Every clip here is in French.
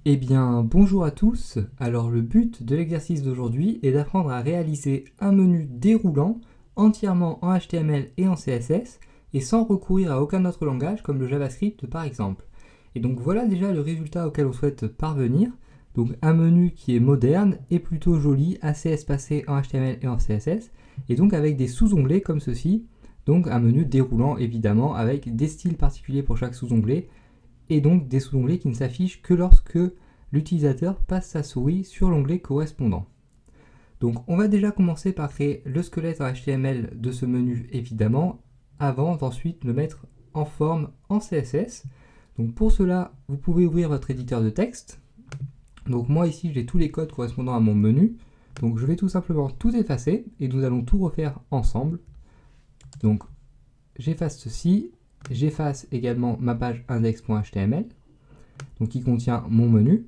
Eh bien, bonjour à tous. Alors, le but de l'exercice d'aujourd'hui est d'apprendre à réaliser un menu déroulant entièrement en HTML et en CSS et sans recourir à aucun autre langage comme le JavaScript par exemple. Et donc voilà déjà le résultat auquel on souhaite parvenir. Donc un menu qui est moderne et plutôt joli, assez espacé en HTML et en CSS, et donc avec des sous-onglets comme ceci. Donc un menu déroulant évidemment avec des styles particuliers pour chaque sous-onglet, et donc des sous-onglets qui ne s'affichent que lorsque l'utilisateur passe sa souris sur l'onglet correspondant. Donc on va déjà commencer par créer le squelette en HTML de ce menu évidemment, avant d'ensuite le mettre en forme en CSS. Donc pour cela, vous pouvez ouvrir votre éditeur de texte. Donc moi ici j'ai tous les codes correspondant à mon menu. Donc je vais tout simplement tout effacer et nous allons tout refaire ensemble. Donc j'efface ceci, j'efface également ma page index.html, donc qui contient mon menu.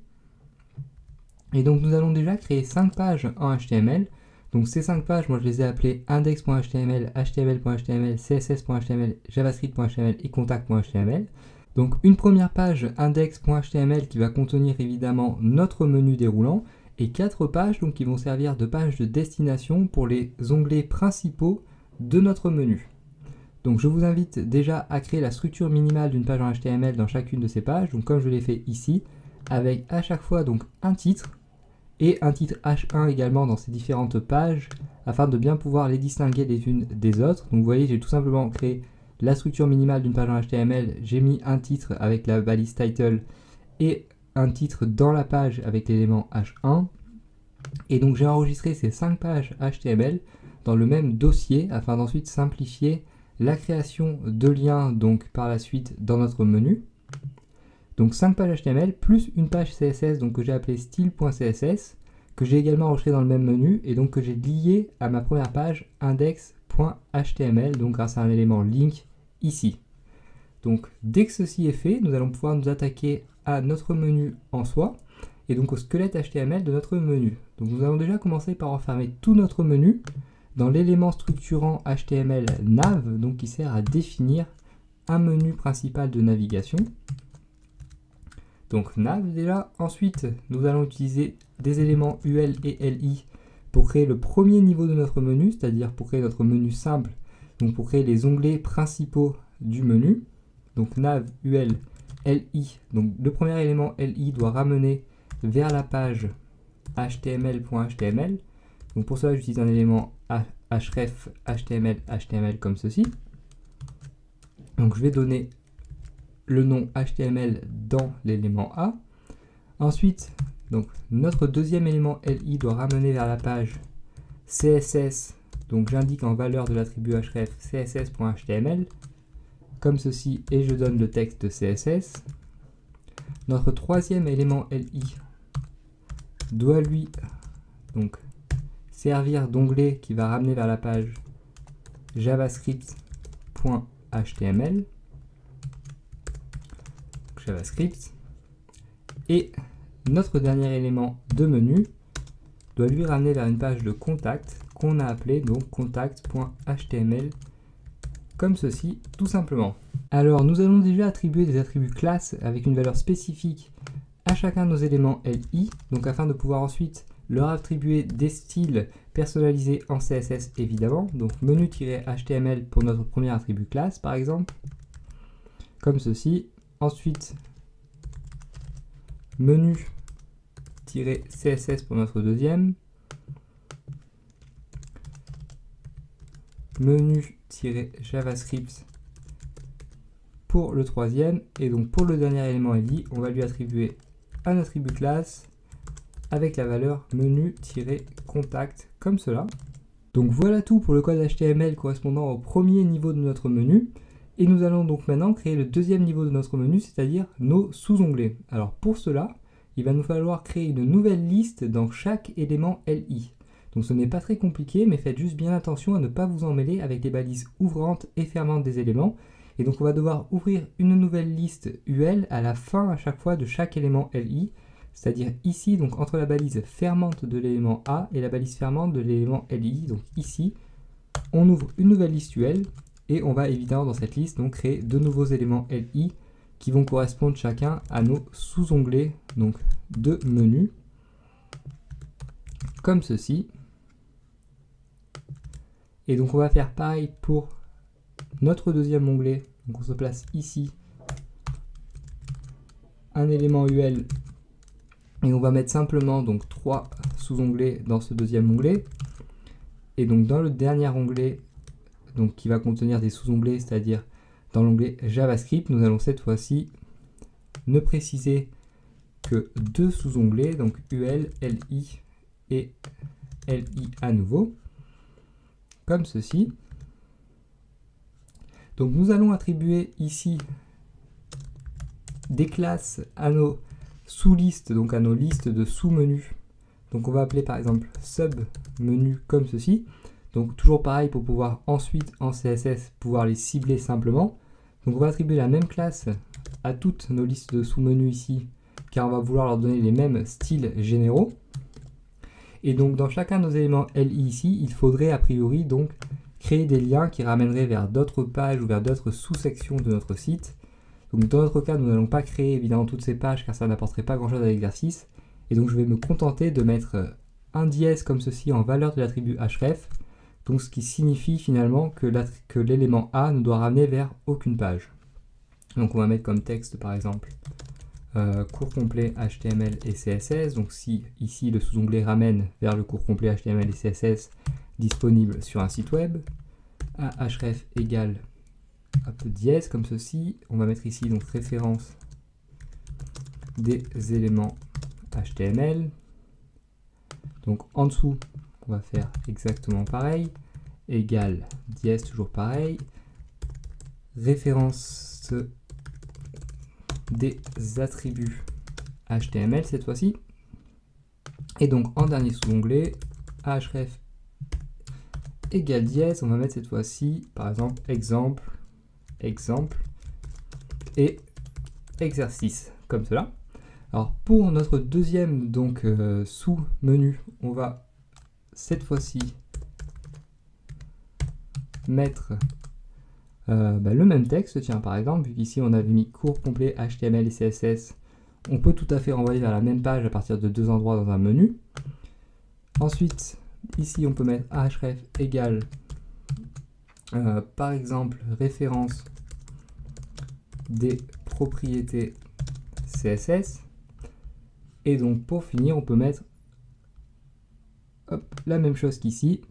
Et donc nous allons déjà créer 5 pages en HTML. Donc ces 5 pages, moi je les ai appelées index.html, html.html, css.html, javascript.html et contact.html. Donc une première page index.html qui va contenir évidemment notre menu déroulant et 4 pages donc, qui vont servir de page de destination pour les onglets principaux de notre menu. Donc je vous invite déjà à créer la structure minimale d'une page en HTML dans chacune de ces pages, donc comme je l'ai fait ici, avec à chaque fois donc un titre et un titre H1 également dans ces différentes pages, afin de bien pouvoir les distinguer les unes des autres. Donc vous voyez, j'ai tout simplement créé la structure minimale d'une page en HTML, j'ai mis un titre avec la balise title et un titre dans la page avec l'élément H1, et donc j'ai enregistré ces 5 pages HTML dans le même dossier afin d'ensuite simplifier la création de liens donc par la suite dans notre menu. Donc 5 pages HTML plus une page CSS donc que j'ai appelée style.css, que j'ai également enregistré dans le même menu et donc que j'ai lié à ma première page index.html, donc grâce à un élément link ici. Donc dès que ceci est fait, nous allons pouvoir nous attaquer à notre menu en soi et donc au squelette HTML de notre menu. Donc nous allons déjà commencer par enfermer tout notre menu dans l'élément structurant HTML nav, donc qui sert à définir un menu principal de navigation. Donc nav déjà. Ensuite, nous allons utiliser des éléments UL et LI pour créer le premier niveau de notre menu, c'est-à-dire pour créer notre menu simple, donc pour créer les onglets principaux du menu. Donc nav UL LI. Donc le premier élément LI doit ramener vers la page html.html. Donc pour cela, j'utilise un élément href HTML comme ceci. Donc je vais donner le nom HTML dans l'élément A. Ensuite, donc notre deuxième élément LI doit ramener vers la page CSS. Donc j'indique en valeur de l'attribut href css.html comme ceci et je donne le texte de CSS. Notre troisième élément LI doit lui donc servir d'onglet qui va ramener vers la page javascript.html. JavaScript. Et notre dernier élément de menu doit lui ramener vers une page de contact qu'on a appelée donc contact.html comme ceci tout simplement. Alors nous allons déjà attribuer des attributs classes avec une valeur spécifique à chacun de nos éléments LI, donc afin de pouvoir ensuite leur attribuer des styles personnalisés en CSS évidemment, donc menu-html pour notre premier attribut classe par exemple, comme ceci. Ensuite, menu-css pour notre deuxième, menu-javascript pour le troisième, et donc pour le dernier élément LI, on va lui attribuer un attribut classe avec la valeur menu-contact comme cela. Donc voilà tout pour le code HTML correspondant au premier niveau de notre menu. Et nous allons donc maintenant créer le deuxième niveau de notre menu, c'est-à-dire nos sous-onglets. Alors pour cela, il va nous falloir créer une nouvelle liste dans chaque élément LI. Donc ce n'est pas très compliqué, mais faites juste bien attention à ne pas vous emmêler avec les balises ouvrantes et fermantes des éléments. Et donc on va devoir ouvrir une nouvelle liste UL à la fin à chaque fois de chaque élément LI, c'est-à-dire ici, donc entre la balise fermante de l'élément A et la balise fermante de l'élément LI. Donc ici, on ouvre une nouvelle liste UL. Et on va évidemment dans cette liste donc créer de nouveaux éléments LI qui vont correspondre chacun à nos sous-onglets donc de menu, comme ceci. Et donc on va faire pareil pour notre deuxième onglet. Donc on se place ici un élément UL et on va mettre simplement donc 3 sous-onglets dans ce deuxième onglet. Et donc dans le dernier onglet donc qui va contenir des sous-onglets, c'est-à-dire dans l'onglet JavaScript, nous allons cette fois-ci ne préciser que 2 sous-onglets, donc UL, LI et LI à nouveau, comme ceci. Donc nous allons attribuer ici des classes à nos sous-listes, donc à nos listes de sous-menus. Donc on va appeler par exemple sub-menu comme ceci. Donc toujours pareil pour pouvoir ensuite en CSS pouvoir les cibler simplement. Donc on va attribuer la même classe à toutes nos listes de sous-menus ici, car on va vouloir leur donner les mêmes styles généraux. Et donc dans chacun de nos éléments LI ici, il faudrait a priori donc créer des liens qui ramèneraient vers d'autres pages ou vers d'autres sous-sections de notre site. Donc dans notre cas, nous n'allons pas créer évidemment toutes ces pages car ça n'apporterait pas grand-chose à l'exercice. Et donc je vais me contenter de mettre un dièse comme ceci en valeur de l'attribut href. Donc ce qui signifie finalement que l'élément A ne doit ramener vers aucune page. Donc on va mettre comme texte par exemple cours complet HTML et CSS. Donc si ici le sous-onglet ramène vers le cours complet HTML et CSS disponible sur un site web, à href égale dièse comme ceci. On va mettre ici donc référence des éléments HTML. Donc en dessous, on va faire exactement pareil, égale dièse toujours pareil, référence des attributs HTML cette fois-ci. Et donc en dernier sous-onglet, href égale dièse, on va mettre cette fois-ci par exemple exemple et exercice comme cela. Alors pour notre deuxième donc sous-menu, on va cette fois-ci mettre le même texte. Tiens, par exemple, vu qu'ici on avait mis cours complet HTML et CSS, on peut tout à fait renvoyer vers la même page à partir de 2 endroits dans un menu. Ensuite, ici on peut mettre href égale par exemple référence des propriétés CSS. Et donc pour finir, on peut mettre la même chose qu'ici.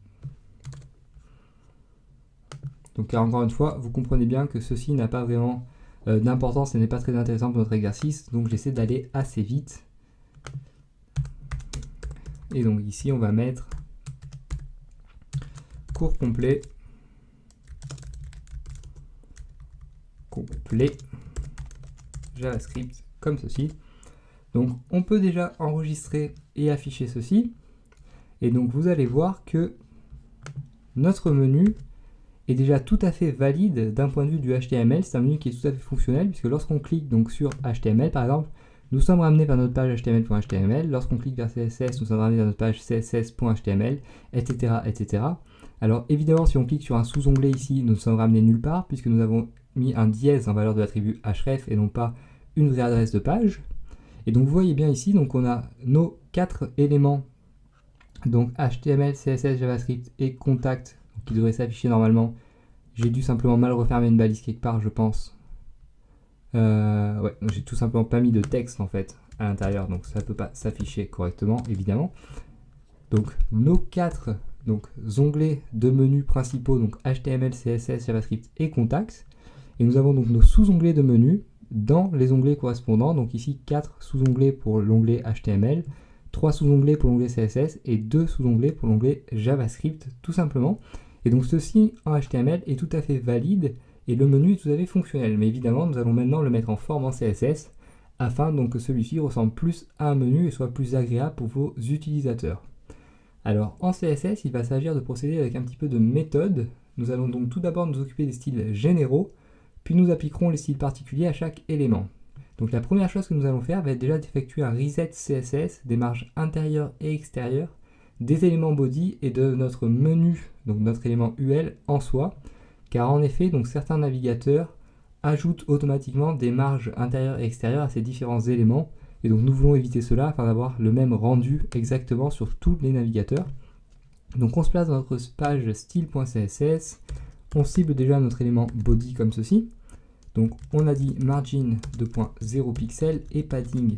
Donc car encore une fois, vous comprenez bien que ceci n'a pas vraiment d'importance et n'est pas très intéressant pour notre exercice. Donc j'essaie d'aller assez vite. Et donc ici, on va mettre cours complet JavaScript comme ceci. Donc on peut déjà enregistrer et afficher ceci. Et donc vous allez voir que notre menu est déjà tout à fait valide d'un point de vue du HTML. C'est un menu qui est tout à fait fonctionnel puisque lorsqu'on clique donc sur HTML par exemple, nous sommes ramenés vers notre page html.html. Lorsqu'on clique vers CSS, nous sommes ramenés vers notre page css.html, etc., etc. Alors évidemment, si on clique sur un sous-onglet ici, nous ne sommes ramenés nulle part puisque nous avons mis un dièse en valeur de l'attribut href et non pas une vraie adresse de page. Et donc vous voyez bien ici, donc on a nos 4 éléments, donc HTML, CSS, JavaScript et contact, qui devraient s'afficher normalement. J'ai dû simplement mal refermer une balise quelque part, je pense. Ouais, j'ai tout simplement pas mis de texte en fait à l'intérieur, donc ça ne peut pas s'afficher correctement, évidemment. Donc nos 4 onglets de menu principaux, donc HTML, CSS, JavaScript et contact. Et nous avons donc nos sous-onglets de menu dans les onglets correspondants. Donc ici 4 sous-onglets pour l'onglet HTML, 3 sous-onglets pour l'onglet CSS et 2 sous-onglets pour l'onglet JavaScript, tout simplement. Et donc ceci en HTML est tout à fait valide et le menu est tout à fait fonctionnel. Mais évidemment, nous allons maintenant le mettre en forme en CSS afin donc que celui-ci ressemble plus à un menu et soit plus agréable pour vos utilisateurs. Alors en CSS, il va s'agir de procéder avec un petit peu de méthode. Nous allons donc tout d'abord nous occuper des styles généraux, puis nous appliquerons les styles particuliers à chaque élément. Donc la première chose que nous allons faire va être déjà d'effectuer un reset CSS des marges intérieures et extérieures des éléments body et de notre menu, donc notre élément UL en soi, car en effet, donc certains navigateurs ajoute automatiquement des marges intérieures et extérieures à ces différents éléments. Et donc nous voulons éviter cela afin d'avoir le même rendu exactement sur tous les navigateurs. Donc on se place dans notre page style.css, on cible déjà notre élément body comme ceci. Donc on a dit margin 2.0 pixel et padding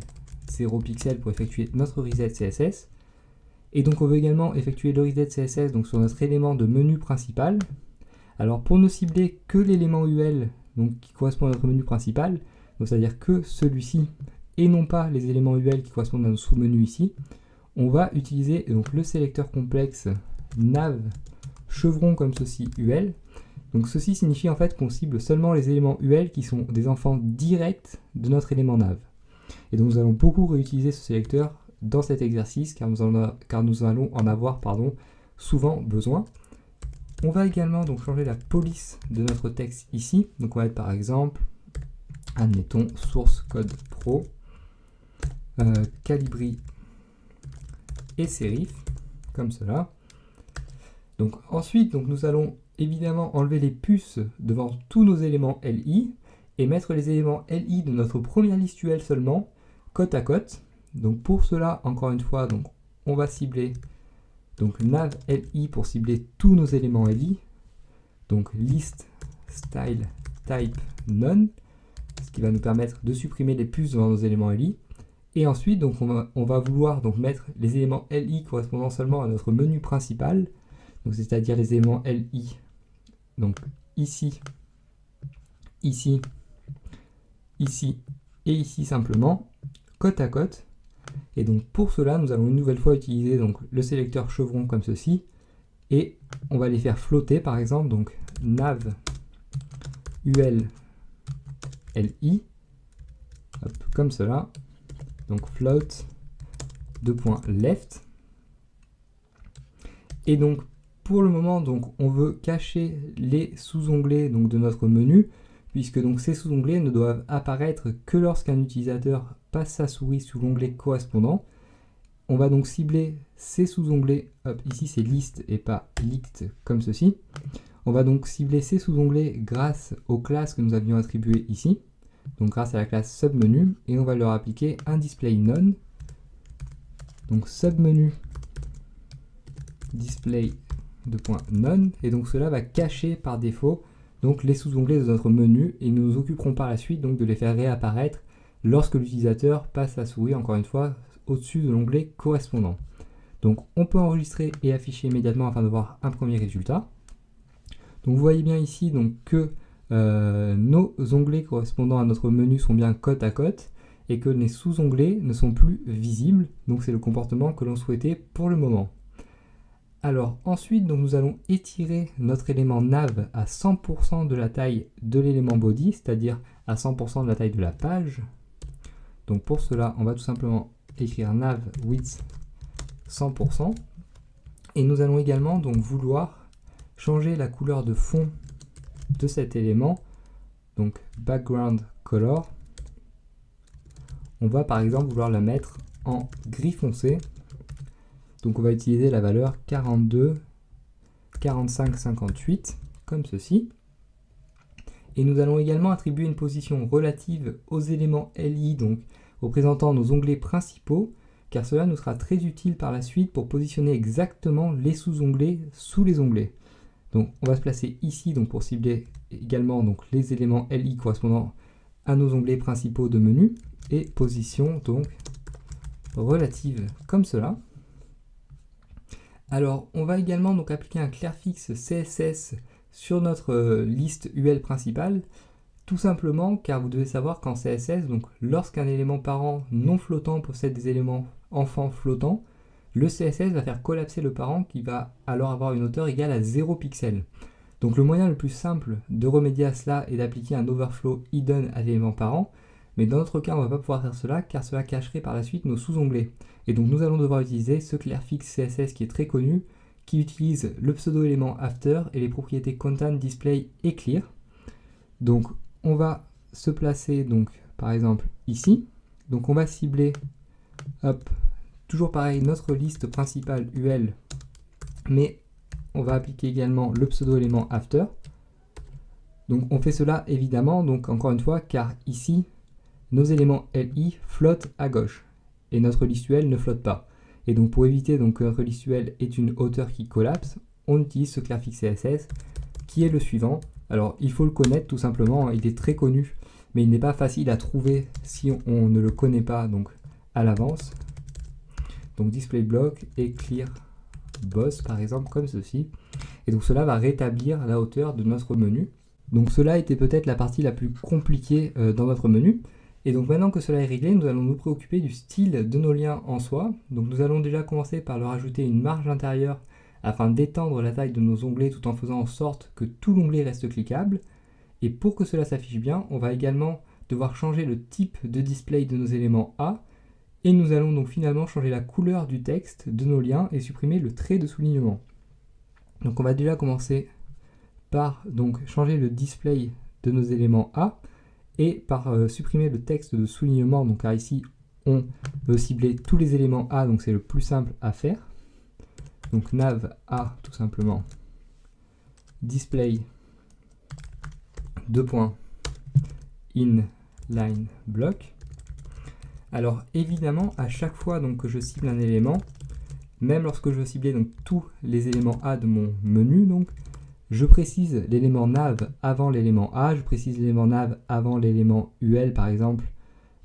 0 pixel pour effectuer notre reset CSS. Et donc on veut également effectuer le reset CSS donc sur notre élément de menu principal. Alors pour ne cibler que l'élément UL donc, qui correspond à notre menu principal, c'est-à-dire que celui-ci et non pas les éléments UL qui correspondent à nos sous-menus ici, on va utiliser donc, le sélecteur complexe nav chevron comme ceci UL. Donc ceci signifie en fait qu'on cible seulement les éléments UL qui sont des enfants directs de notre élément nav. Et donc nous allons beaucoup réutiliser ce sélecteur dans cet exercice car nous allons en avoir souvent besoin. On va également donc changer la police de notre texte ici. Donc on va être par exemple, admettons, source code pro, Calibri et Serif, comme cela. Donc ensuite, nous allons évidemment enlever les puces devant tous nos éléments LI et mettre les éléments LI de notre première liste UL seulement, côte à côte. Donc pour cela, encore une fois, donc, on va cibler donc nav LI pour cibler tous nos éléments LI. Donc list style type none, ce qui va nous permettre de supprimer les puces devant nos éléments LI. Et ensuite, donc, on va vouloir donc, mettre les éléments LI correspondant seulement à notre menu principal, c'est-à-dire les éléments LI, donc ici, ici, ici et ici simplement, côte à côte. Et donc pour cela, nous allons une nouvelle fois utiliser donc, le sélecteur chevron comme ceci, et on va les faire flotter par exemple, donc nav ul li, hop, comme cela. Donc float .left. Et donc pour le moment donc on veut cacher les sous-onglets donc de notre menu, puisque donc ces sous-onglets ne doivent apparaître que lorsqu'un utilisateur passe sa souris sous l'onglet correspondant. On va donc cibler ces sous-onglets, ici c'est list et pas lict comme ceci. On va donc cibler ces sous-onglets grâce aux classes que nous avions attribuées ici. Donc grâce à la classe submenu, et on va leur appliquer un display none. Donc submenu display .none, et donc cela va cacher par défaut donc les sous-onglets de notre menu, et nous nous occuperons par la suite donc de les faire réapparaître lorsque l'utilisateur passe la souris encore une fois au-dessus de l'onglet correspondant. Donc on peut enregistrer et afficher immédiatement afin de voir un premier résultat. Donc vous voyez bien ici donc que nos onglets correspondant à notre menu sont bien côte à côte et que les sous-onglets ne sont plus visibles. Donc c'est le comportement que l'on souhaitait pour le moment. Alors ensuite, donc, nous allons étirer notre élément nav à 100% de la taille de l'élément body, c'est-à-dire à 100% de la taille de la page. Donc pour cela, on va tout simplement écrire nav width 100%. Et nous allons également donc vouloir changer la couleur de fond de cet élément, donc background color. On va par exemple vouloir la mettre en gris foncé. Donc on va utiliser la valeur 42, 45, 58, comme ceci. Et nous allons également attribuer une position relative aux éléments LI, donc représentant nos onglets principaux, car cela nous sera très utile par la suite pour positionner exactement les sous-onglets sous les onglets. Donc on va se placer ici donc, pour cibler également donc, les éléments LI correspondant à nos onglets principaux de menu, et position donc relative comme cela. Alors on va également donc, appliquer un clearfix CSS sur notre liste UL principale, tout simplement car vous devez savoir qu'en CSS, donc lorsqu'un élément parent non flottant possède des éléments enfants flottants, le CSS va faire collapser le parent qui va alors avoir une hauteur égale à 0 pixels. Donc le moyen le plus simple de remédier à cela est d'appliquer un overflow hidden à l'élément parent, mais dans notre cas on ne va pas pouvoir faire cela car cela cacherait par la suite nos sous-onglets. Et donc nous allons devoir utiliser ce clearfix CSS qui est très connu, qui utilise le pseudo-élément after et les propriétés content, display et clear. Donc on va se placer donc par exemple ici. Donc on va cibler, hop, toujours pareil, notre liste principale UL, mais on va appliquer également le pseudo-élément after. Donc on fait cela évidemment, donc encore une fois, car ici, nos éléments LI flottent à gauche et notre listuel ne flotte pas. Et donc pour éviter donc, que notre listuel ait une hauteur qui collapse, on utilise ce Clearfix CSS qui est le suivant. Alors il faut le connaître tout simplement, il est très connu, mais il n'est pas facile à trouver si on ne le connaît pas donc à l'avance. Donc display block et clear boss par exemple comme ceci. Et donc cela va rétablir la hauteur de notre menu. Donc cela était peut-être la partie la plus compliquée dans notre menu. Et donc maintenant que cela est réglé, nous allons nous préoccuper du style de nos liens en soi. Donc nous allons déjà commencer par leur ajouter une marge intérieure afin d'étendre la taille de nos onglets tout en faisant en sorte que tout l'onglet reste cliquable. Et pour que cela s'affiche bien, on va également devoir changer le type de display de nos éléments A. Et nous allons donc finalement changer la couleur du texte de nos liens et supprimer le trait de soulignement. Donc on va déjà commencer par donc, changer le display de nos éléments A et par supprimer le texte de soulignement, donc car ici on veut cibler tous les éléments A, donc c'est le plus simple à faire. Donc nav A tout simplement, display inline block. Alors évidemment à chaque fois donc, que je cible un élément, même lorsque je veux cibler donc, tous les éléments A de mon menu, donc, je précise l'élément nav avant l'élément A, je précise l'élément nav avant l'élément UL par exemple,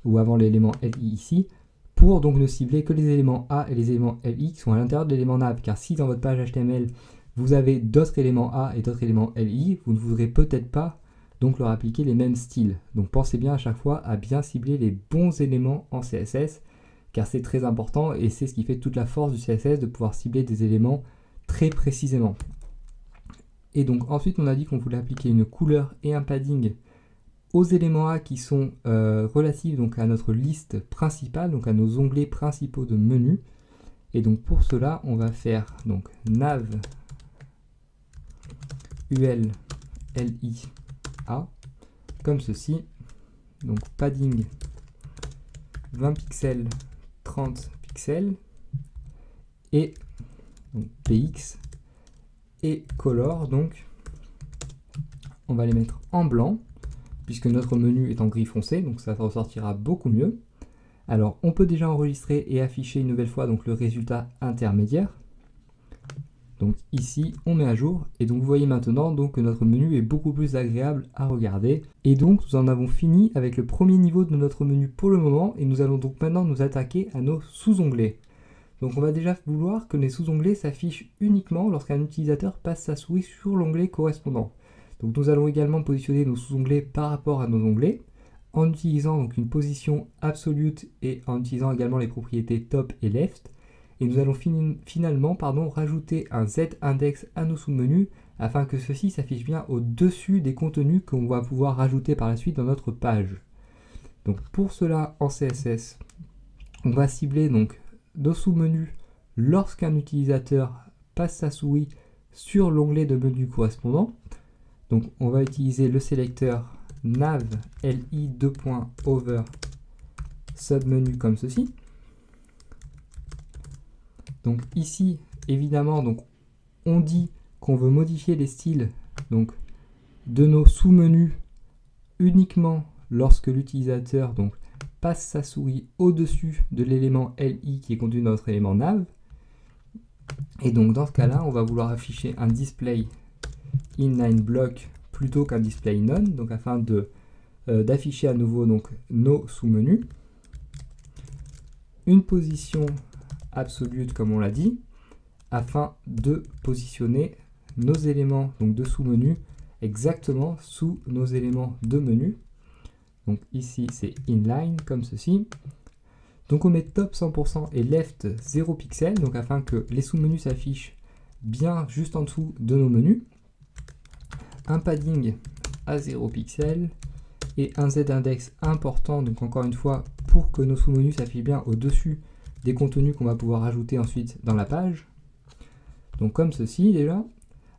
ou avant l'élément LI ici, pour donc ne cibler que les éléments A et les éléments LI qui sont à l'intérieur de l'élément nav. Car si dans votre page HTML, vous avez d'autres éléments A et d'autres éléments LI, vous ne voudrez peut-être pas donc leur appliquer les mêmes styles. Donc pensez bien à chaque fois à bien cibler les bons éléments en CSS, car c'est très important et c'est ce qui fait toute la force du CSS de pouvoir cibler des éléments très précisément. Et donc ensuite on a dit qu'on voulait appliquer une couleur et un padding aux éléments A qui sont relatifs donc à notre liste principale, donc à nos onglets principaux de menu. Et donc pour cela on va faire donc nav ul li a comme ceci. Donc padding 20 pixels, 30 pixels et donc, px et color, donc on va les mettre en blanc puisque notre menu est en gris foncé, donc ça ressortira beaucoup mieux. Alors on peut déjà enregistrer et afficher une nouvelle fois donc le résultat intermédiaire. Donc ici on met à jour et donc vous voyez maintenant donc, que notre menu est beaucoup plus agréable à regarder. Et donc nous en avons fini avec le premier niveau de notre menu pour le moment et nous allons donc maintenant nous attaquer à nos sous-onglets. Donc on va déjà vouloir que les sous-onglets s'affichent uniquement lorsqu'un utilisateur passe sa souris sur l'onglet correspondant. Donc nous allons également positionner nos sous-onglets par rapport à nos onglets en utilisant donc une position absolute et en utilisant également les propriétés top et left. Et nous allons finalement rajouter un z-index à nos sous-menus afin que ceci s'affiche bien au-dessus des contenus qu'on va pouvoir rajouter par la suite dans notre page. Donc pour cela en CSS, on va cibler donc nos sous-menus lorsqu'un utilisateur passe sa souris sur l'onglet de menu correspondant. Donc on va utiliser le sélecteur nav li over submenu comme ceci. Donc ici évidemment donc on dit qu'on veut modifier les styles donc de nos sous-menus uniquement lorsque l'utilisateur donc passe sa souris au-dessus de l'élément LI qui est contenu dans notre élément nav. Et donc dans ce cas-là, on va vouloir afficher un display inline block plutôt qu'un display none, donc afin d'afficher à nouveau donc, nos sous-menus. Une position absolute comme on l'a dit, afin de positionner nos éléments donc, de sous-menu exactement sous nos éléments de menu. Donc ici c'est inline comme ceci. Donc on met top 100% et left 0 pixel, donc afin que les sous-menus s'affichent bien juste en dessous de nos menus. Un padding à 0 pixel et un z-index important, donc encore une fois pour que nos sous-menus s'affichent bien au-dessus des contenus qu'on va pouvoir ajouter ensuite dans la page. Donc comme ceci déjà.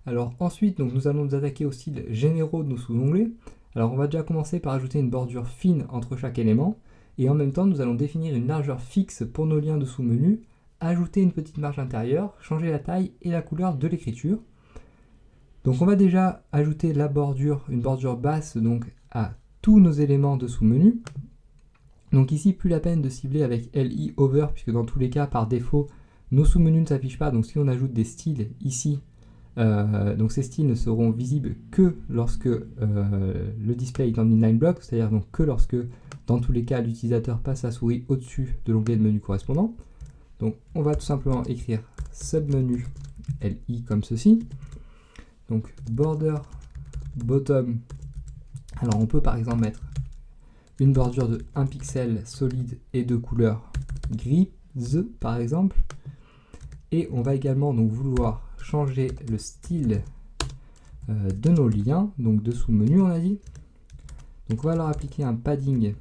Alors ensuite donc, nous allons nous attaquer aux styles généraux de nos sous-onglets. Alors on va déjà commencer par ajouter une bordure fine entre chaque élément et en même temps nous allons définir une largeur fixe pour nos liens de sous-menu, ajouter une petite marge intérieure, changer la taille et la couleur de l'écriture. Donc on va déjà ajouter la bordure, une bordure basse donc à tous nos éléments de sous-menu. Donc ici, plus la peine de cibler avec LI over, puisque dans tous les cas, par défaut, nos sous-menus ne s'affichent pas. Donc si on ajoute des styles ici, donc ces styles ne seront visibles que lorsque le display est en inline block, c'est-à-dire donc que lorsque, dans tous les cas, l'utilisateur passe sa souris au-dessus de l'onglet de menu correspondant. Donc on va tout simplement écrire submenu LI comme ceci. Donc border bottom. Alors on peut par exemple mettre une bordure de 1 pixel solide et de couleur grise par exemple. Et on va également donc vouloir changer le style de nos liens, donc de sous-menu on a dit. Donc on va leur appliquer un padding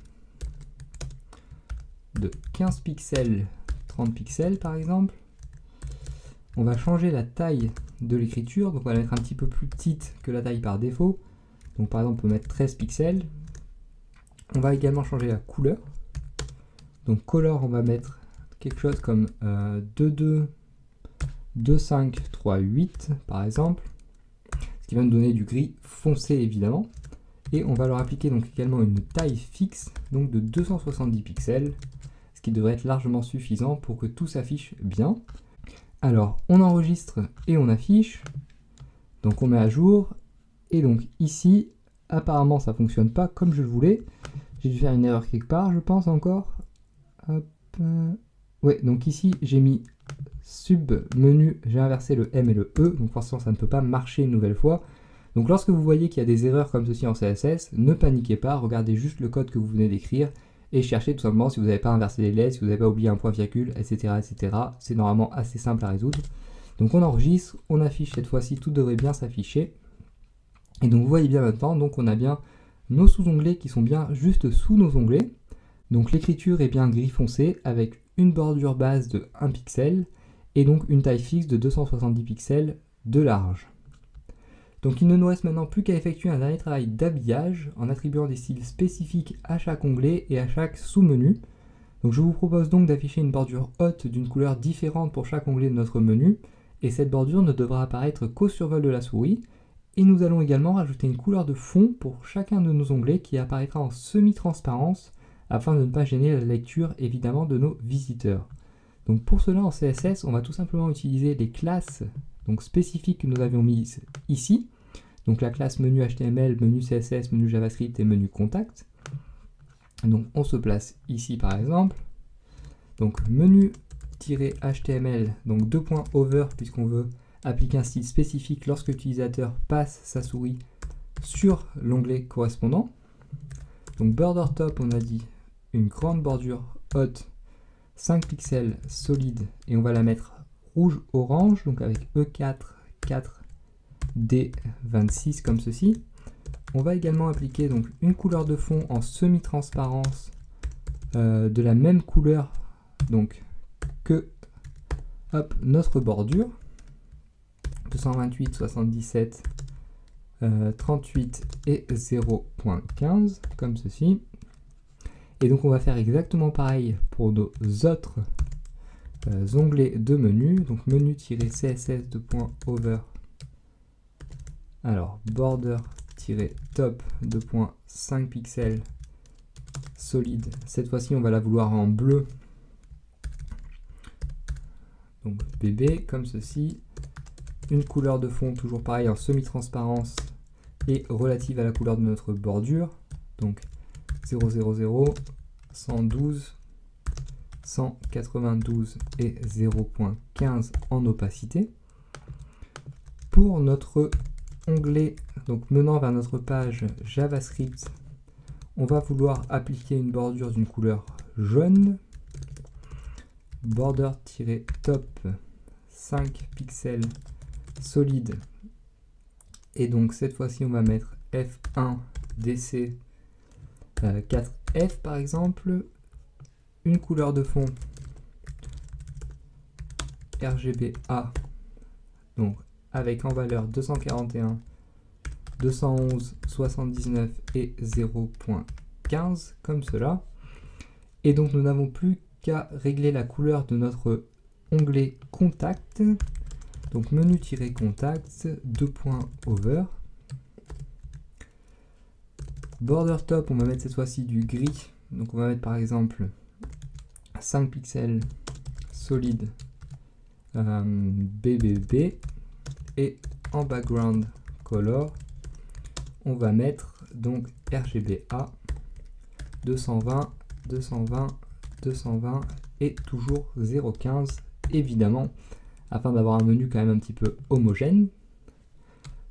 de 15 pixels, 30 pixels par exemple. On va changer la taille de l'écriture, donc on va la mettre un petit peu plus petite que la taille par défaut. Donc par exemple on peut mettre 13 pixels. On va également changer la couleur. Donc color, on va mettre quelque chose comme 2,2, 2,5, 3,8 par exemple. Ce qui va nous donner du gris foncé évidemment. Et on va leur appliquer donc également une taille fixe, donc de 270 pixels. Ce qui devrait être largement suffisant pour que tout s'affiche bien. Alors on enregistre et on affiche. Donc on met à jour. Et donc ici, apparemment ça fonctionne pas comme je le voulais. J'ai dû faire une erreur quelque part, je pense encore. Hop. Ouais, donc ici j'ai mis sub menu, j'ai inversé le M et le E, donc forcément ça ne peut pas marcher une nouvelle fois. Donc lorsque vous voyez qu'il y a des erreurs comme ceci en CSS, ne paniquez pas, regardez juste le code que vous venez d'écrire et cherchez tout simplement si vous n'avez pas inversé les lettres, si vous n'avez pas oublié un point virgule, etc. etc. C'est normalement assez simple à résoudre. Donc on enregistre, on affiche cette fois-ci, tout devrait bien s'afficher. Et donc vous voyez bien maintenant, donc on a bien nos sous-onglets qui sont bien juste sous nos onglets. Donc l'écriture est bien gris foncé avec une bordure base de 1 pixel et donc une taille fixe de 270 pixels de large. Donc il ne nous reste maintenant plus qu'à effectuer un dernier travail d'habillage en attribuant des styles spécifiques à chaque onglet et à chaque sous-menu. Donc je vous propose donc d'afficher une bordure haute d'une couleur différente pour chaque onglet de notre menu et cette bordure ne devra apparaître qu'au survol de la souris. Et nous allons également rajouter une couleur de fond pour chacun de nos onglets qui apparaîtra en semi-transparence afin de ne pas gêner la lecture évidemment de nos visiteurs. Donc pour cela en CSS, on va tout simplement utiliser les classes donc spécifiques que nous avions mises ici. Donc la classe menu HTML, menu CSS, menu JavaScript et menu contact. Donc on se place ici par exemple. Donc menu-html, donc 2.over puisqu'on veut appliquer un style spécifique lorsque l'utilisateur passe sa souris sur l'onglet correspondant. Donc border top, on a dit une grande bordure haute, 5 pixels solide, et on va la mettre rouge-orange, donc avec E4, 4, D26 comme ceci. On va également appliquer donc une couleur de fond en semi-transparence de la même couleur donc que hop, notre bordure. 228, 77, 38 et 0.15 comme ceci. Et donc on va faire exactement pareil pour nos autres onglets de menu. Donc menu-css2.over. Alors border-top 2.5 pixels solide. Cette fois-ci on va la vouloir en bleu. Donc bébé comme ceci. Une couleur de fond toujours pareil en semi-transparence et relative à la couleur de notre bordure. Donc 000, 112, 192 et 0.15 en opacité. Pour notre onglet donc menant vers notre page JavaScript, on va vouloir appliquer une bordure d'une couleur jaune. Border-top 5 pixels solide, et donc cette fois-ci on va mettre F1 DC 4F par exemple, une couleur de fond RGBA donc avec en valeur 241, 211, 79 et 0.15 comme cela. Et donc nous n'avons plus qu'à régler la couleur de notre onglet contact. Donc menu-contact, over. Border top, on va mettre cette fois-ci du gris. Donc on va mettre par exemple 5 pixels solide BBB. Et en background color, on va mettre donc RGBA 220, 220, 220 et toujours 0,15 évidemment, afin d'avoir un menu quand même un petit peu homogène.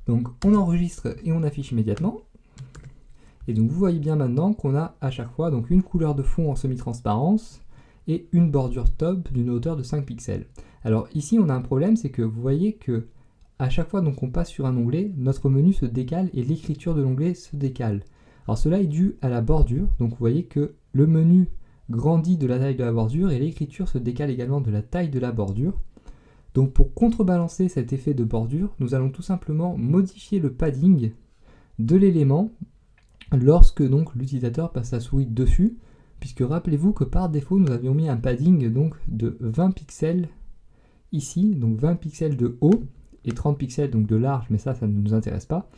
Donc on enregistre et on affiche immédiatement. Et donc vous voyez bien maintenant qu'on a à chaque fois donc une couleur de fond en semi-transparence et une bordure top d'une hauteur de 5 pixels. Alors ici on a un problème, c'est que vous voyez que à chaque fois donc on passe sur un onglet, notre menu se décale et l'écriture de l'onglet se décale. Alors cela est dû à la bordure, donc vous voyez que le menu grandit de la taille de la bordure et l'écriture se décale également de la taille de la bordure. Donc pour contrebalancer cet effet de bordure, nous allons tout simplement modifier le padding de l'élément lorsque donc l'utilisateur passe sa souris dessus, puisque rappelez-vous que par défaut nous avions mis un padding donc de 20 pixels ici, donc 20 pixels de haut et 30 pixels donc de large, mais ça ne nous intéresse pas.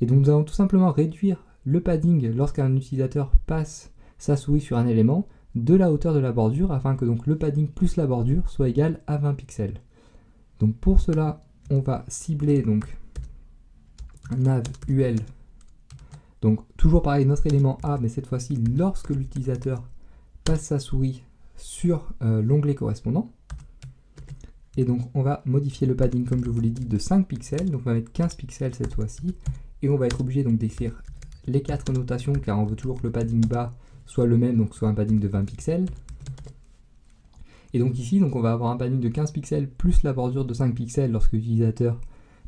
Et donc nous allons tout simplement réduire le padding lorsqu'un utilisateur passe sa souris sur un élément de la hauteur de la bordure, afin que donc le padding plus la bordure soit égal à 20 pixels. Donc pour cela, on va cibler donc nav ul. Donc toujours pareil, notre élément A, mais cette fois-ci lorsque l'utilisateur passe sa souris sur l'onglet correspondant. Et donc on va modifier le padding comme je vous l'ai dit de 5 pixels, donc on va mettre 15 pixels cette fois-ci, et on va être obligé donc d'écrire les 4 notations car on veut toujours que le padding bas soit le même, donc soit un padding de 20 pixels. Et donc ici donc on va avoir un padding de 15 pixels plus la bordure de 5 pixels lorsque l'utilisateur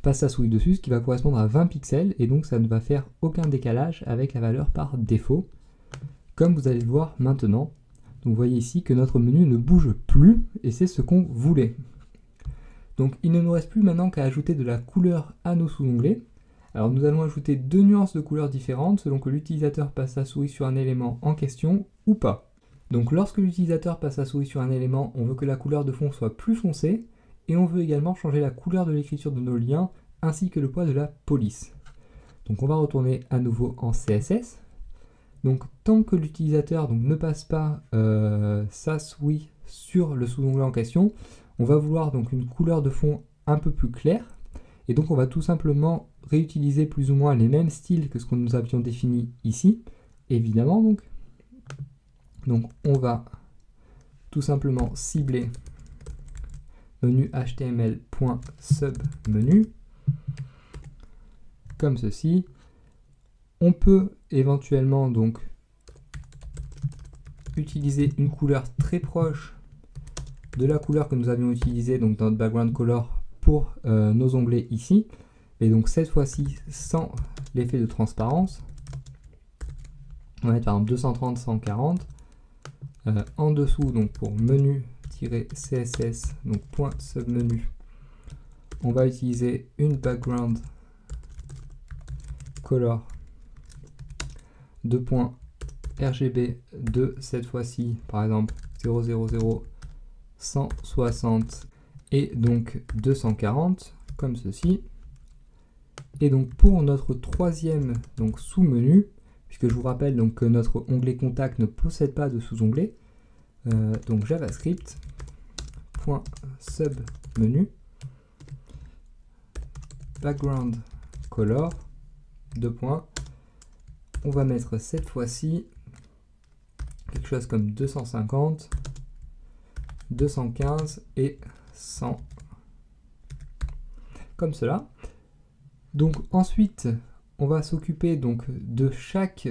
passe sa souris dessus, ce qui va correspondre à 20 pixels, et donc ça ne va faire aucun décalage avec la valeur par défaut, comme vous allez le voir maintenant. Donc vous voyez ici que notre menu ne bouge plus, et c'est ce qu'on voulait. Donc il ne nous reste plus maintenant qu'à ajouter de la couleur à nos sous-onglets. Alors nous allons ajouter 2 nuances de couleurs différentes selon que l'utilisateur passe sa souris sur un élément en question ou pas. Donc lorsque l'utilisateur passe sa souris sur un élément, on veut que la couleur de fond soit plus foncée, et on veut également changer la couleur de l'écriture de nos liens ainsi que le poids de la police. Donc on va retourner à nouveau en CSS. Donc tant que l'utilisateur ne passe pas sa souris sur le sous-onglet en question, on va vouloir donc une couleur de fond un peu plus claire, et donc on va tout simplement réutiliser plus ou moins les mêmes styles que ce que nous avions défini ici, évidemment donc. Donc on va tout simplement cibler menu html.submenu comme ceci. On peut éventuellement donc utiliser une couleur très proche de la couleur que nous avions utilisée donc dans notre background color pour nos onglets ici, et donc cette fois-ci sans l'effet de transparence. On va mettre par exemple 230 140 en dessous, donc pour menu-css donc .submenu, on va utiliser une background color de .rgb de cette fois-ci par exemple 000 160 et donc 240 comme ceci. Et donc pour notre troisième donc sous-menu, puisque je vous rappelle donc que notre onglet contact ne possède pas de sous-onglet, donc javascript .submenu background color on va mettre cette fois-ci quelque chose comme 250, 215 et 100 comme cela. Donc ensuite on va s'occuper donc de chaque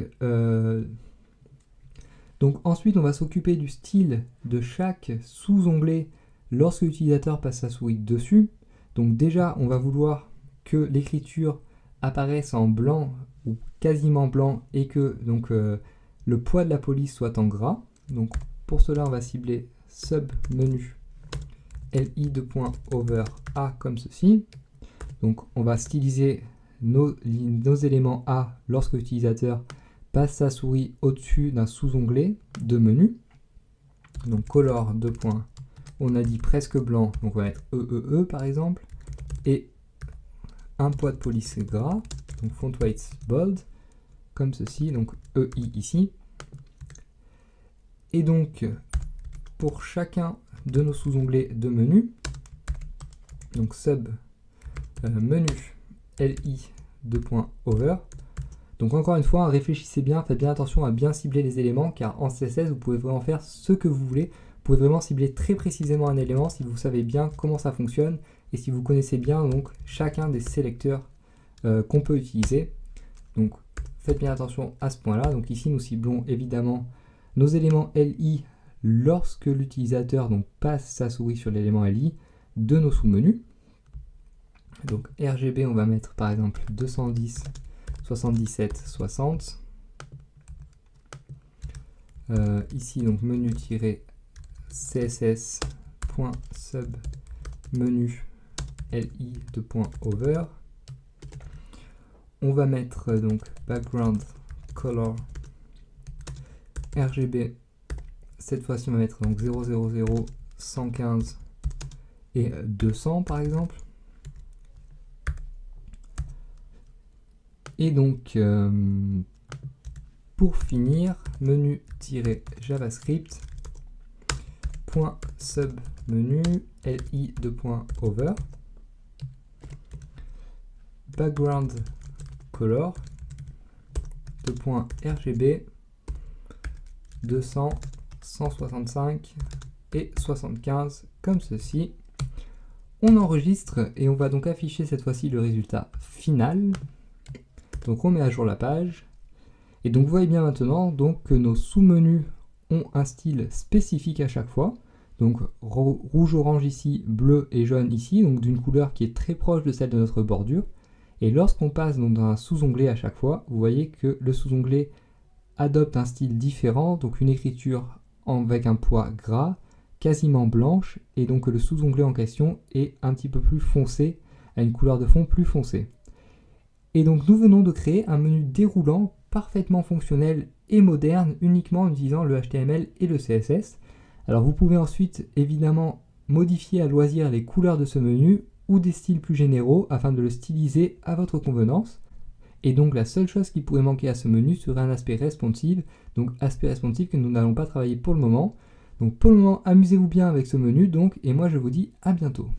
ensuite on va s'occuper du style de chaque sous-onglet lorsque l'utilisateur passe sa souris dessus. Donc déjà on va vouloir que l'écriture apparaisse en blanc ou quasiment blanc, et que donc le poids de la police soit en gras. Donc pour cela on va cibler submenu li2.over A comme ceci. Donc on va styliser nos éléments A lorsque l'utilisateur passe sa souris au-dessus d'un sous-onglet de menu. Donc color on a dit presque blanc, donc on va mettre EEE par exemple, et un poids de police gras, donc font weight bold, comme ceci, donc EI ici. Et donc, pour chacun de nos sous-onglets de menu, donc sub menu LI .over. Donc encore une fois, réfléchissez bien, faites bien attention à bien cibler les éléments, car en CSS, vous pouvez vraiment faire ce que vous voulez. Vous pouvez vraiment cibler très précisément un élément si vous savez bien comment ça fonctionne et si vous connaissez bien donc chacun des sélecteurs qu'on peut utiliser. Donc faites bien attention à ce point-là. Donc ici, nous ciblons évidemment nos éléments LI lorsque l'utilisateur passe sa souris sur l'élément LI de nos sous-menus. Donc RGB, on va mettre par exemple 210, 77, 60. Ici, donc menu-css.sub menu li .over. On va mettre donc background color RGB. Cette fois-ci, on va mettre donc 000, 115 et 200 par exemple. Et donc, pour finir, menu-javascript.submenu li .over, background color .rgb 200, 165 et 75 comme ceci. On enregistre et on va donc afficher cette fois-ci le résultat final. Donc on met à jour la page. Et donc vous voyez bien maintenant donc, que nos sous-menus ont un style spécifique à chaque fois. Donc rouge-orange ici, bleu et jaune ici, donc d'une couleur qui est très proche de celle de notre bordure. Et lorsqu'on passe donc dans un sous-onglet à chaque fois, vous voyez que le sous-onglet adopte un style différent, donc une écriture avec un poids gras, quasiment blanche, et donc le sous-onglet en question est un petit peu plus foncé, a une couleur de fond plus foncée. Et donc nous venons de créer un menu déroulant parfaitement fonctionnel et moderne uniquement en utilisant le HTML et le CSS. Alors vous pouvez ensuite évidemment modifier à loisir les couleurs de ce menu ou des styles plus généraux afin de le styliser à votre convenance. Et donc la seule chose qui pourrait manquer à ce menu serait un aspect responsive, donc aspect responsive que nous n'allons pas travailler pour le moment. Donc pour le moment, amusez-vous bien avec ce menu donc, et moi je vous dis à bientôt.